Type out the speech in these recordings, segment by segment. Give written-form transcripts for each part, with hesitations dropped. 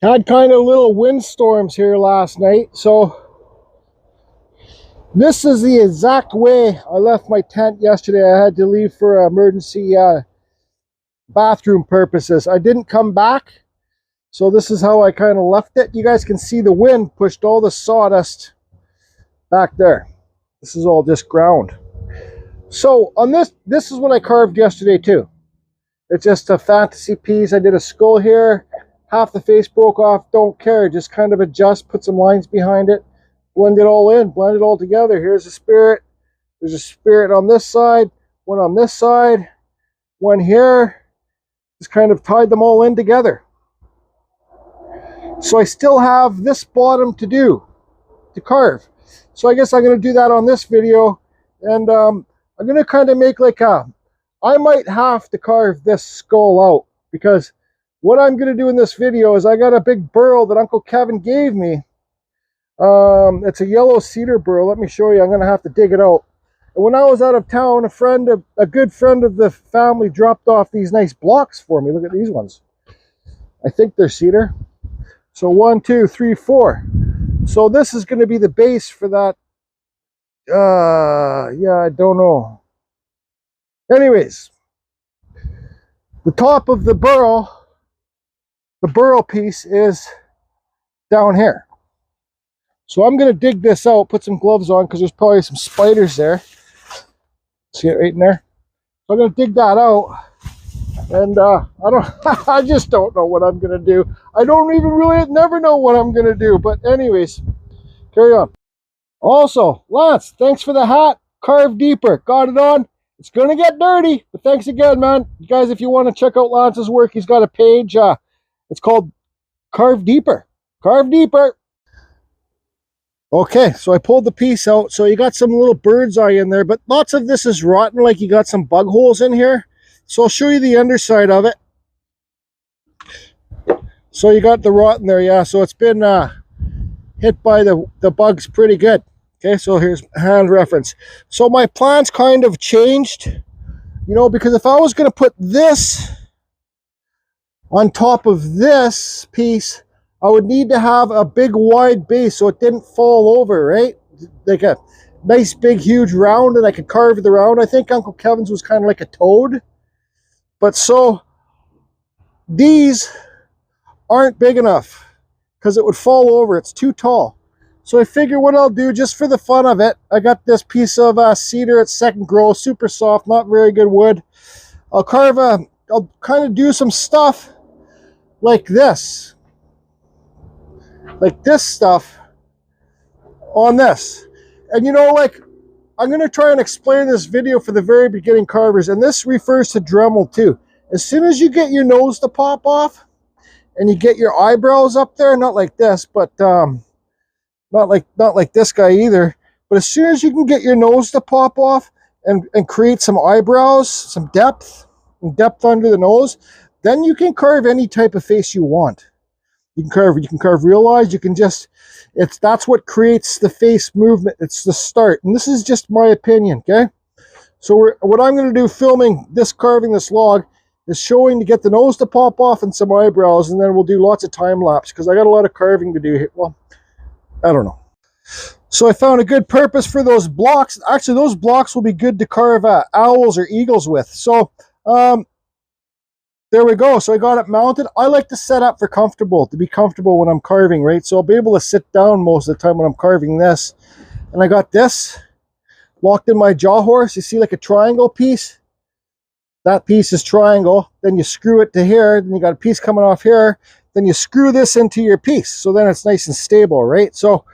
Had kind of little windstorms here last night, so this is the exact way I left my tent yesterday. I had to leave for emergency bathroom purposes. I didn't come back, so this is how I kind of left it. You guys can see the wind pushed all the sawdust back there. This is all just ground. So on this is what I carved yesterday too. It's just a fantasy piece. I did a skull here, half the face broke off, don't care, just kind of adjust, put some lines behind it, blend it all in, blend it all together. Here's a spirit, there's a spirit on this side, one on this side, one here. Just kind of tied them all in together. So I still have this bottom to carve. So I guess I'm going to do that on this video, and I'm going to kind of make like I might have to carve this skull out, because what I'm going to do in this video is I got a big burl that Uncle Kevin gave me. It's a yellow cedar burl. Let me show you. I'm going to have to dig it out. And when I was out of town, a good friend of the family dropped off these nice blocks for me. Look at these ones. I think they're cedar. So 1, 2, 3, 4. So this is going to be the base for that. Yeah, I don't know. Anyways, the top of the burl piece is down here. So I'm going to dig this out, put some gloves on, because there's probably some spiders there. See it right in there? So I'm going to dig that out. And I just don't know what I'm going to do. I don't even really never know what I'm going to do. But anyways, carry on. Also, Lance, thanks for the hat. Carve deeper. Got it on. It's going to get dirty, but thanks again, man. You guys, if you want to check out Lance's work, he's got a page. It's called Carve Deeper. Carve Deeper. Okay, so I pulled the piece out. So you got some little bird's eye in there, but lots of this is rotten, like you got some bug holes in here. So I'll show you the underside of it. So you got the rot in there, yeah. So it's been hit by the bugs pretty good. Okay, so here's hand reference. So my plans kind of changed, you know, because if I was going to put this on top of this piece, I would need to have a big wide base so it didn't fall over, right? Like a nice big huge round, and I could carve the round. I think Uncle Kevin's was kind of like a toad. But so these aren't big enough because it would fall over. It's too tall. So I figure what I'll do, just for the fun of it, I got this piece of cedar. It's second growth, super soft, not very good wood. I'll kind of do some stuff like this stuff on this. And you know, like, I'm going to try and explain this video for the very beginning carvers, and this refers to Dremel too. As soon as you get your nose to pop off and you get your eyebrows up there, not like this, but not like this guy either, but as soon as you can get your nose to pop off and create some eyebrows, some depth under the nose, then you can carve any type of face you want. You can carve real eyes. You can just, that's what creates the face movement. It's the start. And this is just my opinion, okay? So what I'm going to do filming this, carving this log, is showing to get the nose to pop off and some eyebrows, and then we'll do lots of time lapse because I got a lot of carving to do here. Well, I don't know. So I found a good purpose for those blocks. Actually, those blocks will be good to carve owls or eagles with. So there we go. So I got it mounted. I like to set up to be comfortable when I'm carving, right? So I'll be able to sit down most of the time when I'm carving this. And I got this locked in my jaw horse. You see, like a triangle piece? That piece is triangle. Then you screw it to here. Then you got a piece coming off here. Then you screw this into your piece. So then it's nice and stable, right? So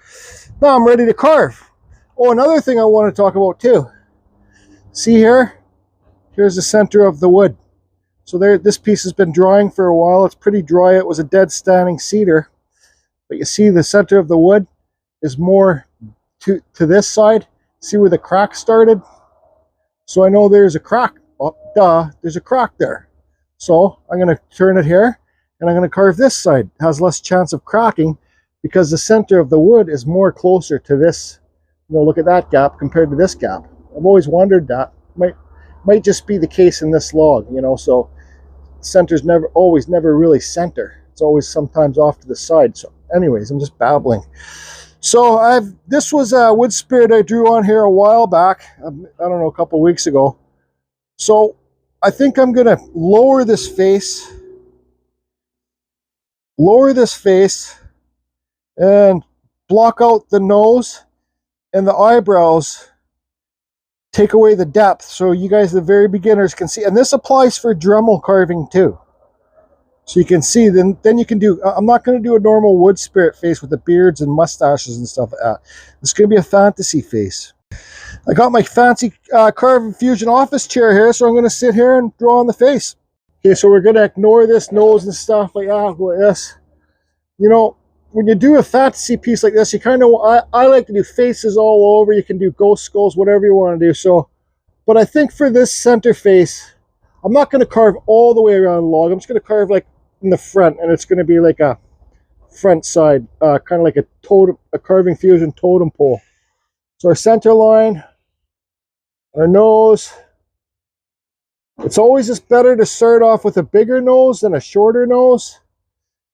now I'm ready to carve. Oh, another thing I want to talk about too. See here? Here's the center of the wood. So there, this piece has been drying for a while. It's pretty dry. It was a dead standing cedar. But you see the center of the wood is more to this side. See where the crack started? So I know there's a crack. Oh, duh, there's a crack there. So I'm going to turn it here, and I'm going to carve this side. It has less chance of cracking because the center of the wood is more closer to this. You know, look at that gap compared to this gap. I've always wondered that. Might just be the case in this log, you know, so center's never really center. It's always sometimes off to the side. So anyways, I'm just babbling. So this was a wood spirit I drew on here a while back. I don't know, a couple weeks ago. So I think I'm going to lower this face, and block out the nose and the eyebrows, take away the depth so you guys, the very beginners, can see. And this applies for Dremel carving too. So you can see, then you can do, I'm not going to do a normal wood spirit face with the beards and mustaches and stuff like that. It's going to be a fantasy face. I got my fancy Carve Fusion office chair here, so I'm going to sit here and draw on the face. Okay, so we're going to ignore this nose and stuff like that, like this. You know, when you do a fantasy piece like this, you kind of, I like to do faces all over. You can do ghost skulls, whatever you want to do. So, but I think for this center face, I'm not going to carve all the way around the log. I'm just going to carve like in the front, and it's going to be like a front side, kind of like a Carving Fusion totem pole. So our center line, our nose. It's always just better to start off with a bigger nose than a shorter nose,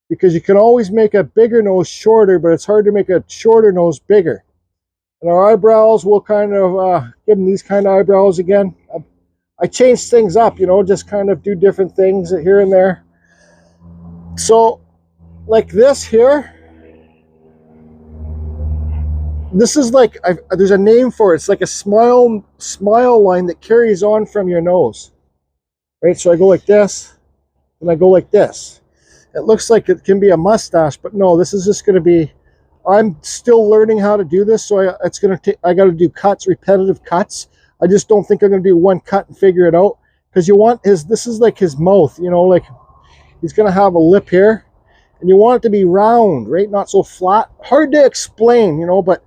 because you can always make a bigger nose shorter, but it's hard to make a shorter nose bigger. And our eyebrows, we'll kind of give them these kind of eyebrows again. I change things up, you know, just kind of do different things here and there. So, like this here, this is like, there's a name for it. It's like a smile line that carries on from your nose. Right, so I go like this, and I go like this. It looks like it can be a mustache, but no, this is just going to be, I'm still learning how to do this, so I got to do cuts, repetitive cuts. I just don't think I'm going to do one cut and figure it out, because you want this is like his mouth, you know, like he's going to have a lip here, and you want it to be round, right, not so flat. Hard to explain, you know, but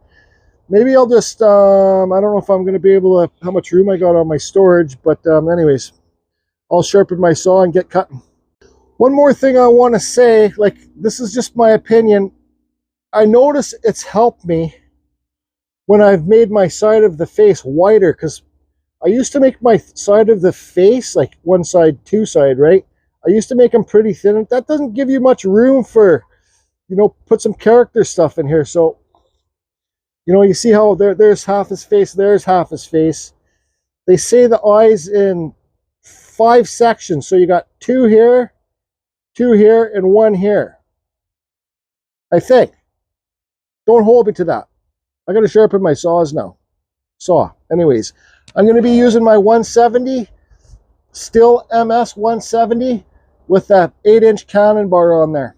maybe I'll just, I don't know if I'm going to be able to, how much room I got on my storage, but anyways, I'll sharpen my saw and get cutting. One more thing I want to say, like, this is just my opinion. I notice it's helped me when I've made my side of the face wider, because I used to make my side of the face, like one side, two side, right? I used to make them pretty thin. That doesn't give you much room for, you know, put some character stuff in here. So, you know, you see how there's half his face, there's half his face. They say the eyes in 5 sections. So you got 2 here, 2 here, and 1 here, I think. Don't hold me to that. I got to sharpen my saws now. Anyways, I'm going to be using my 170, still MS 170, with that 8-inch cannon bar on there.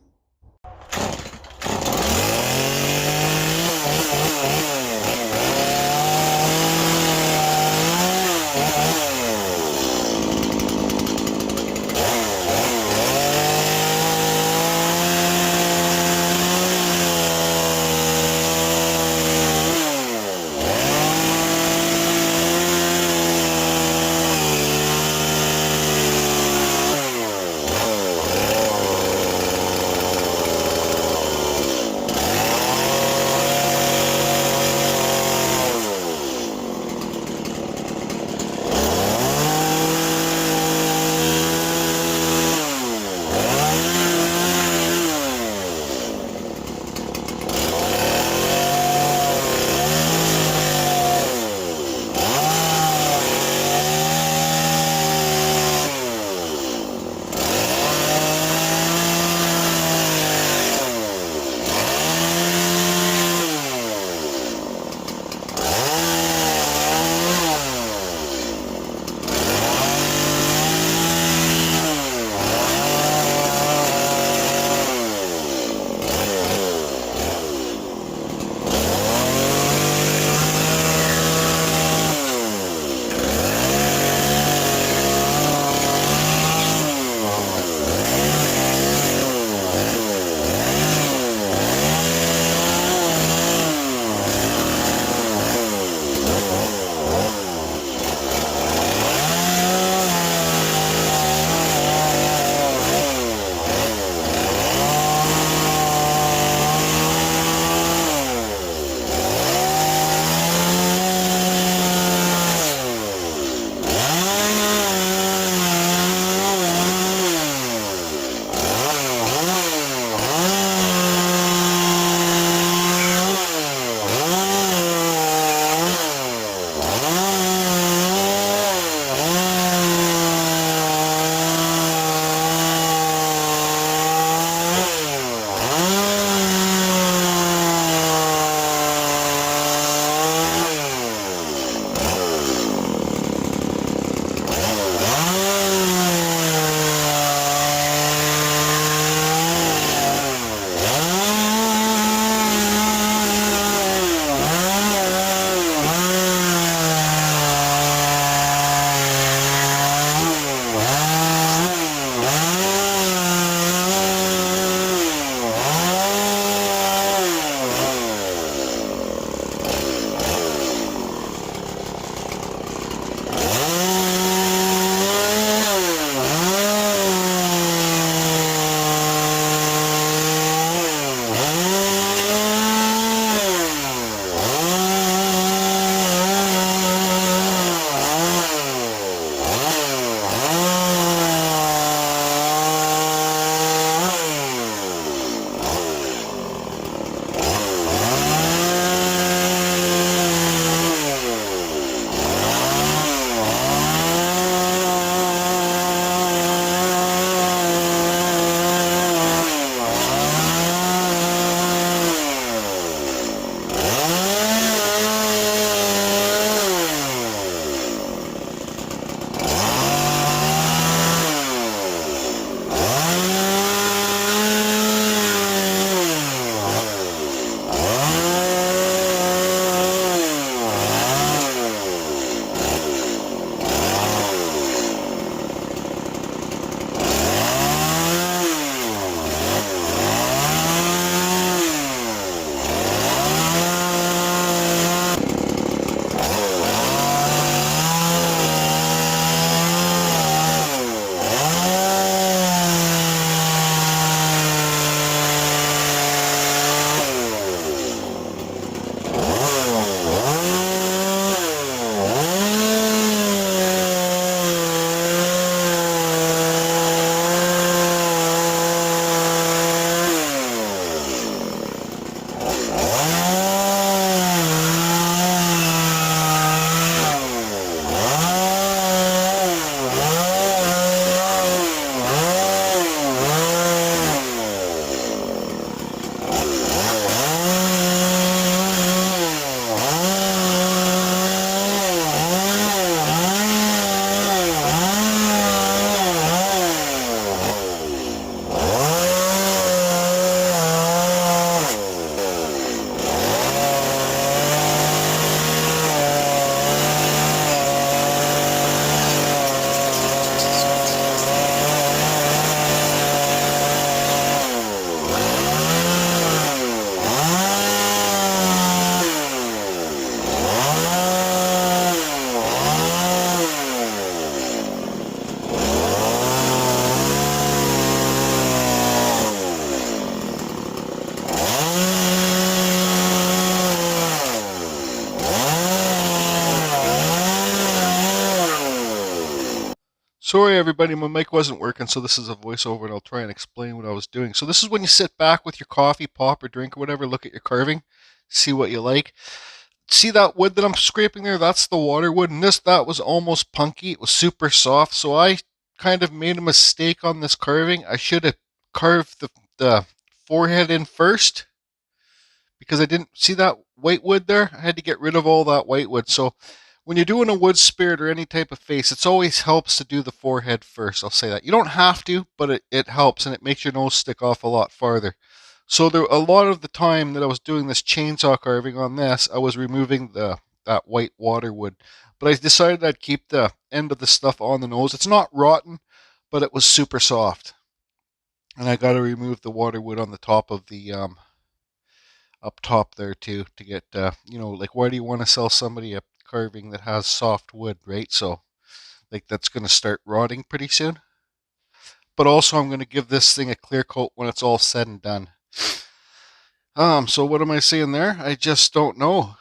Sorry everybody, my mic wasn't working, so this is a voiceover and I'll try and explain what I was doing. So this is when you sit back with your coffee, pop, or drink or whatever, look at your carving, see what you like. See that wood that I'm scraping there? That's the water wood, and that was almost punky. It was super soft, so I kind of made a mistake on this carving. I should have carved the forehead in first, because I didn't see that white wood there. I had to get rid of all that white wood. So when you're doing a wood spirit or any type of face, it always helps to do the forehead first. I'll say that. You don't have to, but it helps, and it makes your nose stick off a lot farther. So there, a lot of the time that I was doing this chainsaw carving on this, I was removing that white water wood. But I decided I'd keep the end of the stuff on the nose. It's not rotten, but it was super soft. And I got to remove the water wood on the top of the up top there too, to get like, why do you want to sell somebody a carving that has soft wood, right? So like, that's going to start rotting pretty soon. But also I'm going to give this thing a clear coat when it's all said and done. So what am I saying there? I just don't know.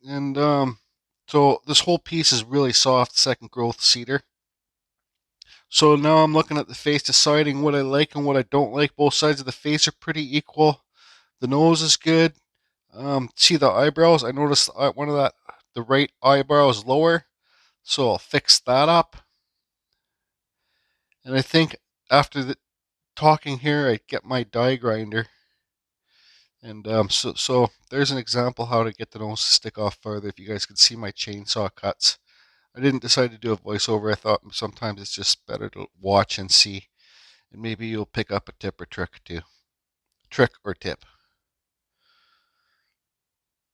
And so this whole piece is really soft second growth cedar. So now I'm looking at the face, deciding what I like and what I don't like. Both sides of the face are pretty equal. The nose is good. See the eyebrows? I noticed the right eyebrow is lower, so I'll fix that up. And I think after the talking here, I get my die grinder. And so there's an example how to get the nose to stick off further. If you guys can see my chainsaw cuts, I didn't decide to do a voiceover. I thought sometimes it's just better to watch and see, and maybe you'll pick up a tip or trick or two. Trick or tip.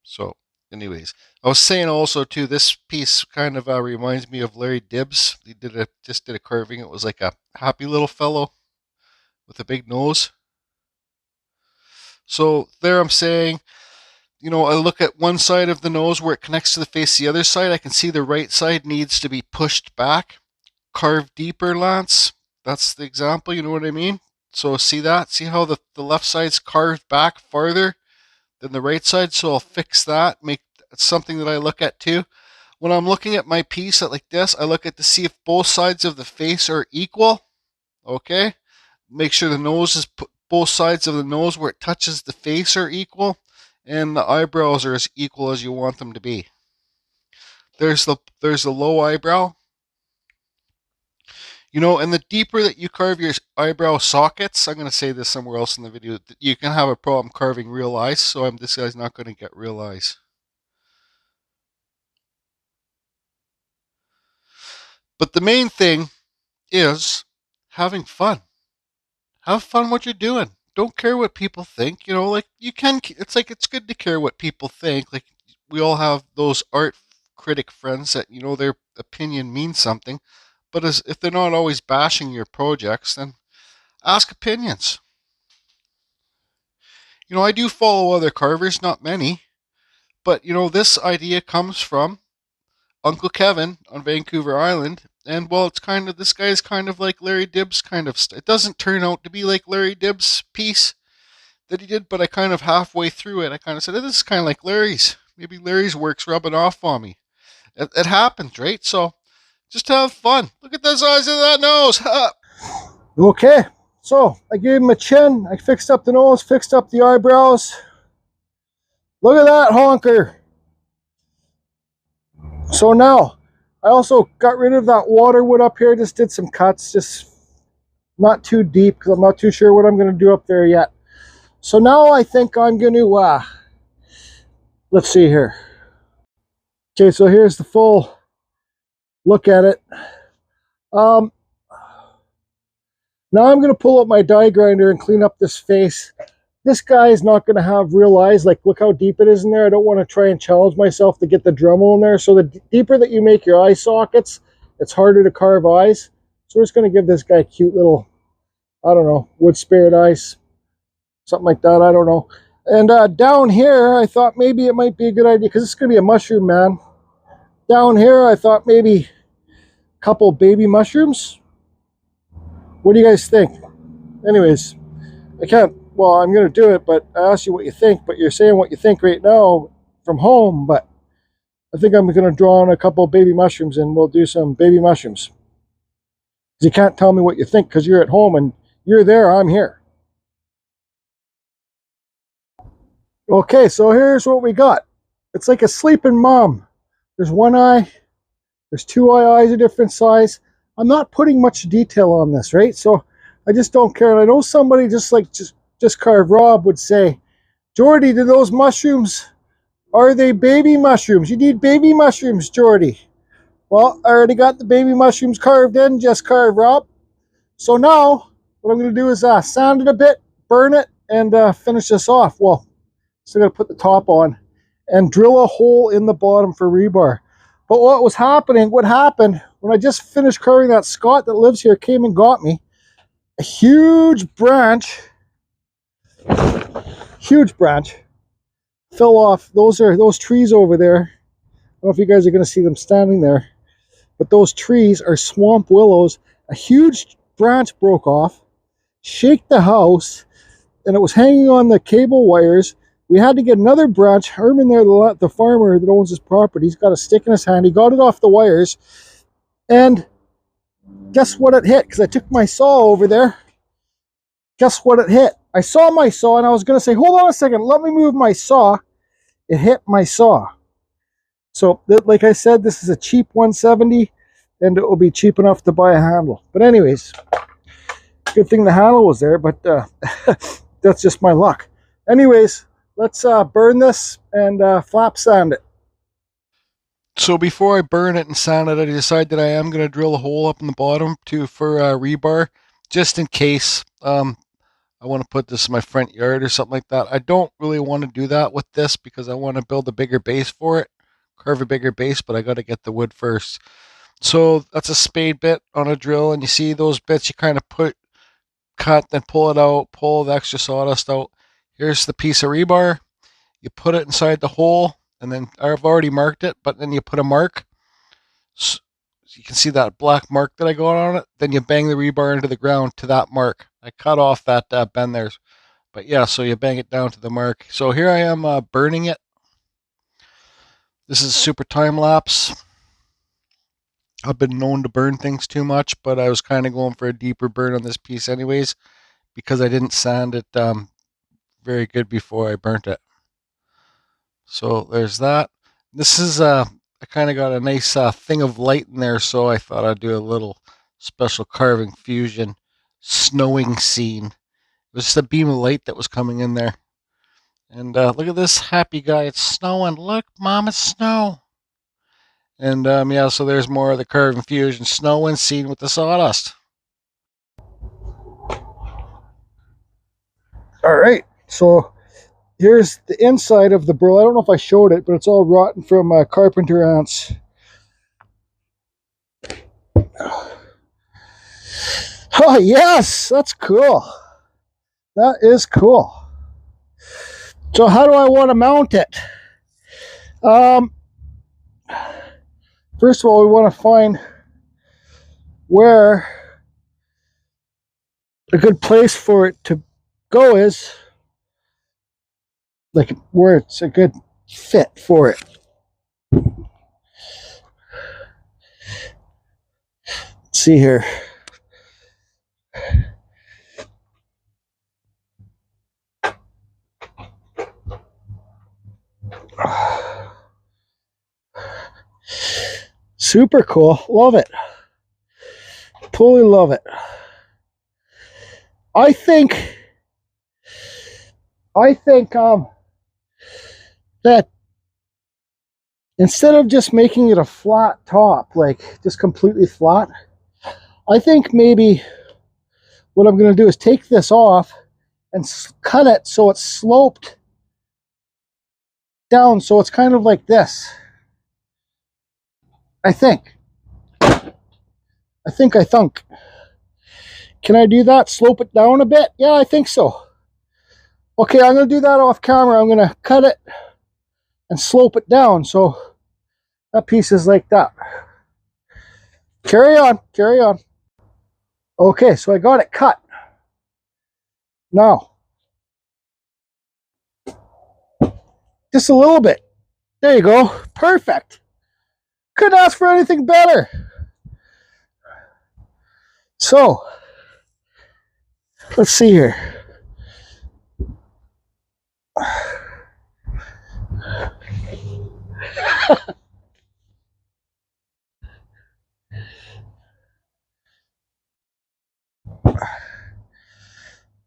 So, anyways, I was saying also too, this piece kind of reminds me of Larry Dibbs. He just did a carving. It was like a happy little fellow with a big nose. So there I'm saying, I look at one side of the nose where it connects to the face. The other side, I can see the right side needs to be pushed back. Carve deeper, Lance. That's the example, you know what I mean? So see that? See how the left side's carved back farther than the right side? So I'll fix that, make something that I look at too. When I'm looking at my piece like this, I look at to see if both sides of the face are equal. Okay? Make sure the nose is both sides of the nose where it touches the face are equal, and the eyebrows are as equal as you want them to be. There's the low eyebrow. And the deeper that you carve your eyebrow sockets, I'm going to say this somewhere else in the video, you can have a problem carving real eyes, so this guy's not going to get real eyes. But the main thing is having fun. Have fun what you're doing. Don't care what people think. It's good to care what people think. Like, we all have those art critic friends that, their opinion means something. But if they're not always bashing your projects, then ask opinions. I do follow other carvers, not many. But, this idea comes from Uncle Kevin on Vancouver Island. And, well, this guy is kind of like Larry Dibbs kind of it doesn't turn out to be like Larry Dibbs' piece that he did, but I kind of halfway through it, I kind of said, this is kind of like Larry's. Maybe Larry's work's rubbing off on me. It happens, right? So just have fun. Look at the size of that nose. Okay, so I gave him a chin. I fixed up the nose, fixed up the eyebrows. Look at that honker. So now, I also got rid of that water wood up here. Just did some cuts, just not too deep, because I'm not too sure what I'm going to do up there yet. So now I think I'm going to, let's see here. Okay, so here's the full look at it. Now I'm going to pull up my die grinder and clean up this face. This guy is not going to have real eyes. Like, look how deep it is in there. I don't want to try and challenge myself to get the Dremel in there. So the deeper that you make your eye sockets, it's harder to carve eyes. So we're just going to give this guy cute little, I don't know, wood spirit eyes. Something like that, I don't know. And down here, I thought maybe it might be a good idea, because it's going to be a mushroom man. Down here, I thought maybe a couple baby mushrooms. What do you guys think? Anyways, I'm going to do it, but I asked you what you think, but you're saying what you think right now from home, but I think I'm going to draw on a couple baby mushrooms, and we'll do some baby mushrooms. You can't tell me what you think because you're at home and you're there, I'm here. Okay, so here's what we got. It's like a sleeping mom. There's one eye, there's two eyes of different size. I'm not putting much detail on this, right? So I just don't care. And I know somebody just carve Rob would say, Jordy, do those mushrooms, are they baby mushrooms? You need baby mushrooms, Jordy. Well, I already got the baby mushrooms carved in, just carve Rob. So now what I'm going to do is sand it a bit, burn it, and finish this off. Well, still got to put the top on and drill a hole in the bottom for rebar. But what happened when I just finished carving, that Scott that lives here came and got me a huge branch fell off. Those trees over there. I don't know if you guys are going to see them standing there, but those trees are swamp willows. A huge branch broke off, shaked the house, and it was hanging on the cable wires. We had to get another branch. Herman there, the farmer that owns this property, he's got a stick in his hand. He got it off the wires, and guess what it hit? Because I took my saw over there. Guess what it hit? I saw my saw, and I was going to say, hold on a second, let me move my saw. It hit my saw. So, like I said, this is a cheap 170, and it will be cheap enough to buy a handle. But anyways, good thing the handle was there, but that's just my luck. Anyways, let's burn this and flap sand it. So before I burn it and sand it, I decide that I am going to drill a hole up in the bottom for rebar, just in case I want to put this in my front yard or something like that. I don't really want to do that with this because I want to build a bigger base for it, carve a bigger base, but I got to get the wood first. So that's a spade bit on a drill, and you see those bits you kind of cut, then pull it out, pull the extra sawdust out. Here's the piece of rebar. You put it inside the hole, and then I've already marked it, but then you put a mark. So you can see that black mark that I got on it. Then you bang the rebar into the ground to that mark. I cut off that bend there. But yeah, so you bang it down to the mark. So here I am burning it. This is super time lapse. I've been known to burn things too much, but I was kind of going for a deeper burn on this piece anyways because I didn't sand it very good before I burnt it. So there's that. This is I kind of got a nice thing of light in there, so I thought I'd do a little special carving fusion snowing scene. It was just a beam of light that was coming in there. And look at this happy guy. It's snowing. Look, Mom, it's snow. And yeah, so there's more of the carving fusion snowing scene with the sawdust. All right, so here's the inside of the burl. I don't know if I showed it, but it's all rotten from carpenter ants. Oh, yes, that's cool. That is cool. So how do I want to mount it? First of all, we want to find where a good place for it to go is, like where it's a good fit for it. Let's see here. Super cool. Love it. Totally love it. I think that instead of just making it a flat top, like just completely flat, I think maybe what I'm going to do is take this off and cut it so it's sloped down, so it's kind of like this. I think. Can I do that? Slope it down a bit? Yeah, I think so. Okay, I'm going to do that off camera. I'm going to cut it and slope it down so that piece is like that. Carry on, carry on. Okay, so I got it cut. Now, just a little bit. There you go. Perfect. Couldn't ask for anything better. So, let's see here.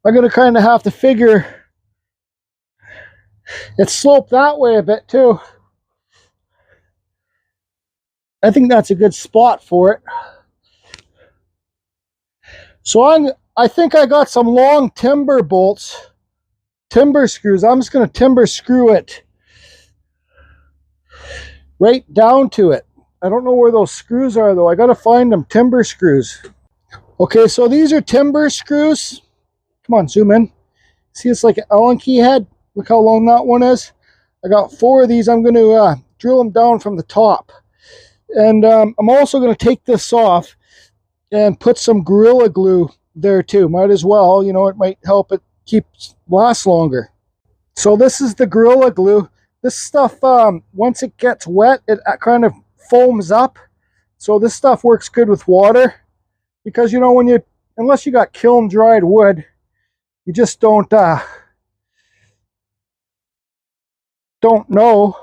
I'm going to kind of have to figure it's sloped that way a bit too. I think that's a good spot for it. So I think I got some long timber bolts, timber screws. I'm just going to timber screw it right down to it. I don't know where those screws are though. I got to find them, timber screws. Okay, so these are timber screws. Come on, zoom in. See, it's like an Allen key head. Look how long that one is. I got 4 of these. I'm going to drill them down from the top. And I'm also going to take this off and put some Gorilla Glue there too. Might as well, you know, it might help it last longer. So this is the Gorilla Glue. This stuff, once it gets wet, it kind of foams up. So this stuff works good with water. Because, you know, unless you got kiln dried wood, you just don't know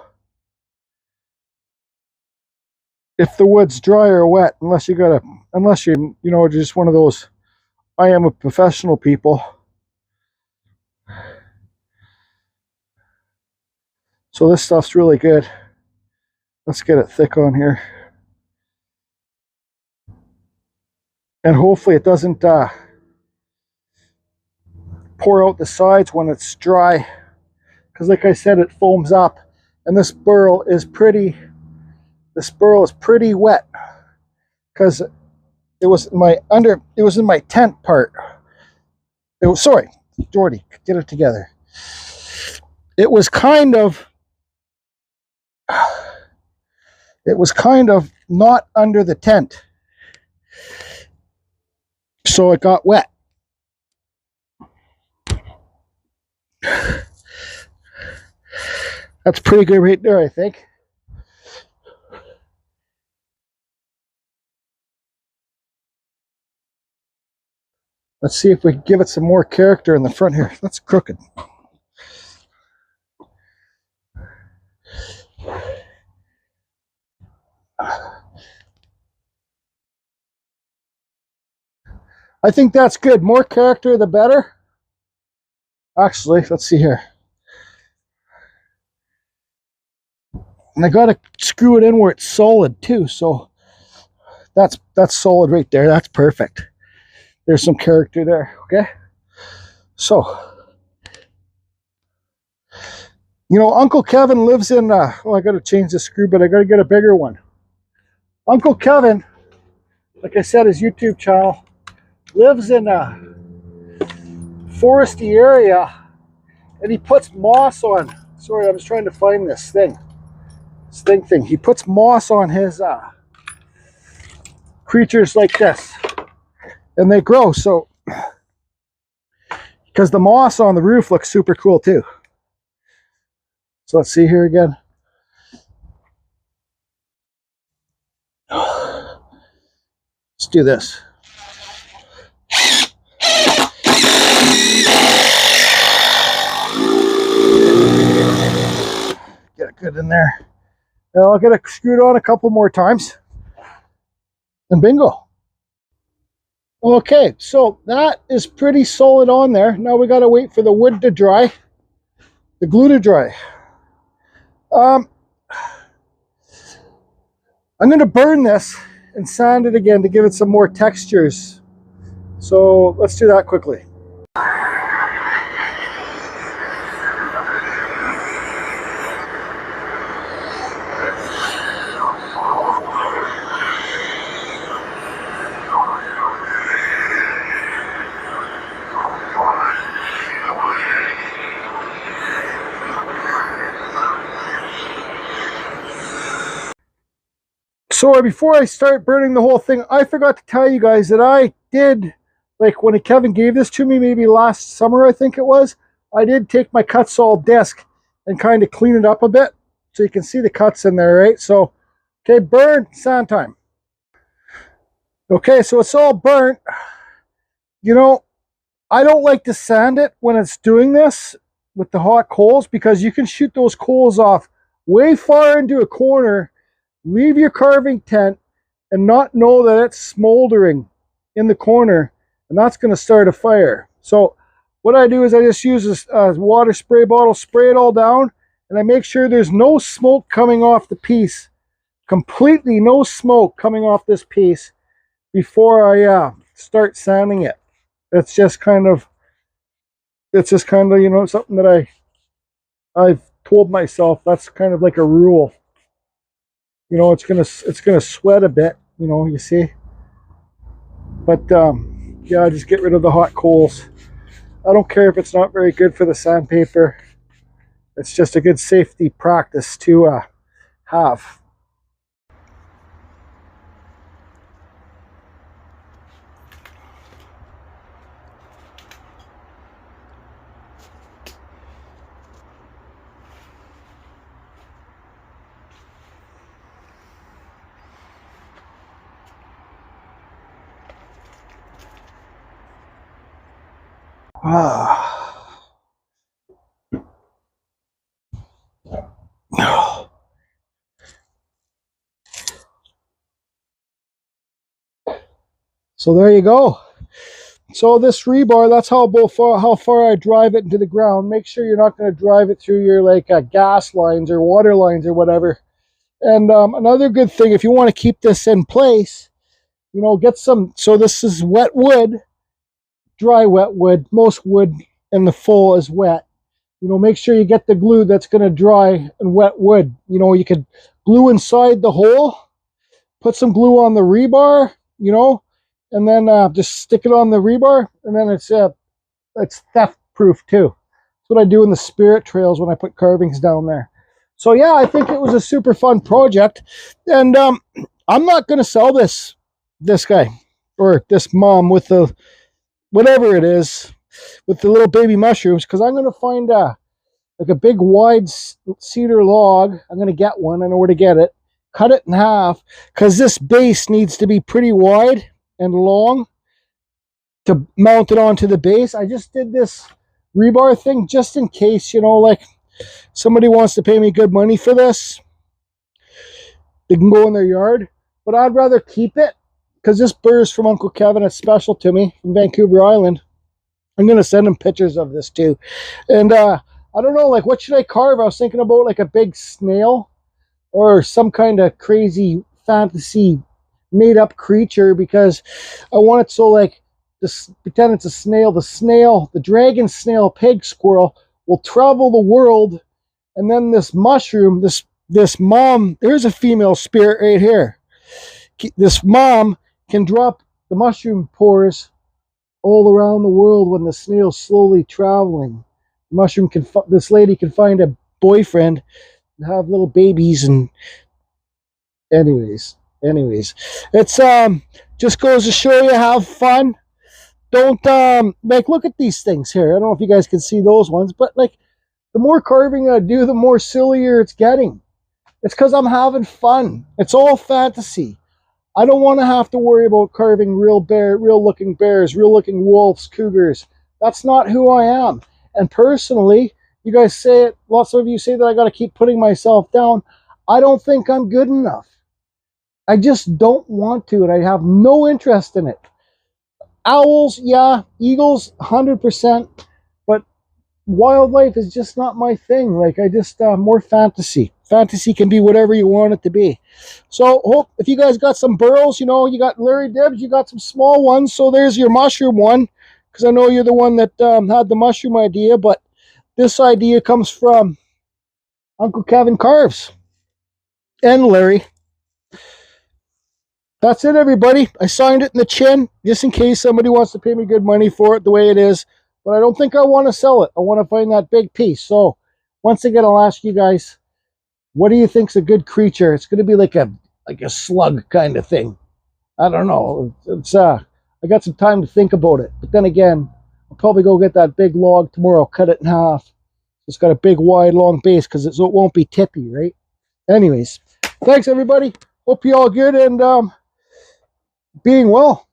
if the wood's dry or wet, unless you're, you know, just one of those I am a professional people. So this stuff's really good. Let's get it thick on here. And hopefully it doesn't pour out the sides when it's dry. Because like I said, it foams up. And this burl is pretty wet. Because it was in my tent part. Sorry, Jordy, get it together. It was kind of not under the tent. So it got wet. That's pretty good right there, I think. Let's see if we can give it some more character in the front here. That's crooked. I think that's good. More character, the better. Actually, let's see here. And I got to screw it in where it's solid too. So that's solid right there. That's perfect. There's some character there. Okay. So, you know, Uncle Kevin lives in, oh, I got to change the screw, but I got to get a bigger one. Uncle Kevin, like I said, his YouTube channel, lives in a foresty area, and he puts moss on. Sorry, I was trying to find this thing. Thing. He puts moss on his creatures like this, and they grow. So, because the moss on the roof looks super cool too. So let's see here again. Let's do this. Get it good in there. Now I'll get it screwed on a couple more times. And bingo. Okay, so that is pretty solid on there. Now we got to wait for the wood to dry. The glue to dry. I'm going to burn this and sand it again to give it some more textures. So let's do that quickly. So before I start burning the whole thing, I forgot to tell you guys that I did, like when Kevin gave this to me, maybe last summer I think it was, I did take my Kutzall disc and kind of clean it up a bit so you can see the cuts in there, right? So, okay, burn, sand time. Okay, so it's all burnt. You know, I don't like to sand it when it's doing this with the hot coals, because you can shoot those coals off way far into a corner, leave your carving tent, and not know that it's smoldering in the corner, and that's going to start a fire. So what I do is I just use a water spray bottle, spray it all down, and I make sure there's no smoke coming off the piece, completely no smoke coming off this piece before I start sanding it. It's just kind of, you know, something that I've told myself, that's kind of like a rule. You know, it's gonna sweat a bit, you know, you see. But yeah, I just get rid of the hot coals. I don't care if it's not very good for the sandpaper. It's just a good safety practice to have. So there you go. So this rebar, that's how far I drive it into the ground. Make sure you're not going to drive it through your gas lines or water lines or whatever. And another good thing, if you want to keep this in place, you know, get some. So this is wet wood, dry wet wood. Most wood in the fall is wet. You know, make sure you get the glue that's going to dry and wet wood. You know, you could glue inside the hole, put some glue on the rebar, you know, and then just stick it on the rebar, and then it's theft proof too. That's what I do in the spirit trails when I put carvings down there. So yeah, I think it was a super fun project, and I'm not going to sell this guy or this mom with the whatever it is with the little baby mushrooms, because I'm going to find like a big wide cedar log. I'm going to get one. I know where to get it. Cut it in half, because this base needs to be pretty wide and long to mount it onto the base. I just did this rebar thing just in case, you know, like somebody wants to pay me good money for this. They can go in their yard, but I'd rather keep it, because this burs from Uncle Kevin, it's special to me, from Vancouver Island. I'm going to send him pictures of this too. And I don't know, like, what should I carve? I was thinking about like a big snail or some kind of crazy fantasy made up creature, because I want it so like this, pretend it's a snail. The dragon snail pig squirrel will travel the world, and then this mushroom, this mom, there's a female spirit right here. This mom can drop the mushroom pores all around the world when the snail's slowly traveling. This lady can find a boyfriend and have little babies. And anyways, it's just goes to show you, have fun. Don't like, look at these things here. I don't know if you guys can see those ones, but like, the more carving I do, the more sillier it's getting. It's because I'm having fun. It's all fantasy. I don't want to have to worry about carving real looking bears, real looking wolves, cougars. That's not who I am. And personally, you guys say it, lots of you say that I got to keep putting myself down. I don't think I'm good enough. I just don't want to, and I have no interest in it. Owls, yeah. Eagles, 100%. But wildlife is just not my thing. Like, I just, more fantasy. Fantasy can be whatever you want it to be. So, hope if you guys got some burls, you know, you got Larry Dibs, you got some small ones. So there's your mushroom one, because I know you're the one that had the mushroom idea, but this idea comes from Uncle Kevin Carves and Larry. That's it, everybody. I signed it in the chin, just in case somebody wants to pay me good money for it the way it is. But I don't think I want to sell it. I want to find that big piece. So, once again, I'll ask you guys, what do you think's a good creature? It's going to be like a slug kind of thing. I don't know. It's I got some time to think about it. But then again, I'll probably go get that big log tomorrow, cut it in half. It's got a big, wide, long base, because it won't be tippy, right? Anyways, thanks, everybody. Hope you all good, and being well.